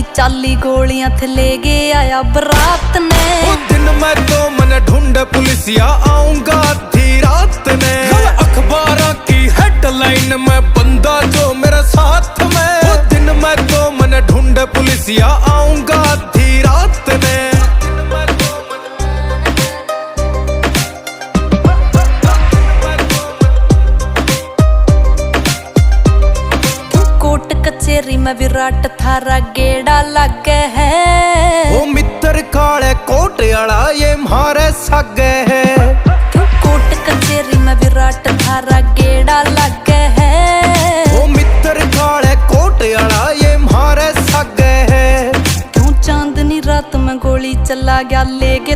चाली गोलियां थे ले गया आया बरात ने। वो दिन मैं तो मन ढूंढ पुलिसिया आऊंगा आधी रात ने। अखबारों की हेडलाइन में बंदा जो मेरे साथ में। वो दिन मैं तो मन ढूंढ पुलिसिया आऊंगा आधी रात ने। कचेरी में विराट थारा गेड़ा लगे है। ओ मित्र काले कोट आला ये मारे सगे है। क्यों कोट कचेरी में विराट थारा गेड़ा लगे है। ओ मित्र काले कोट आला ये मारे सगे है। क्यों चांदनी रात में गोली चला गया ले के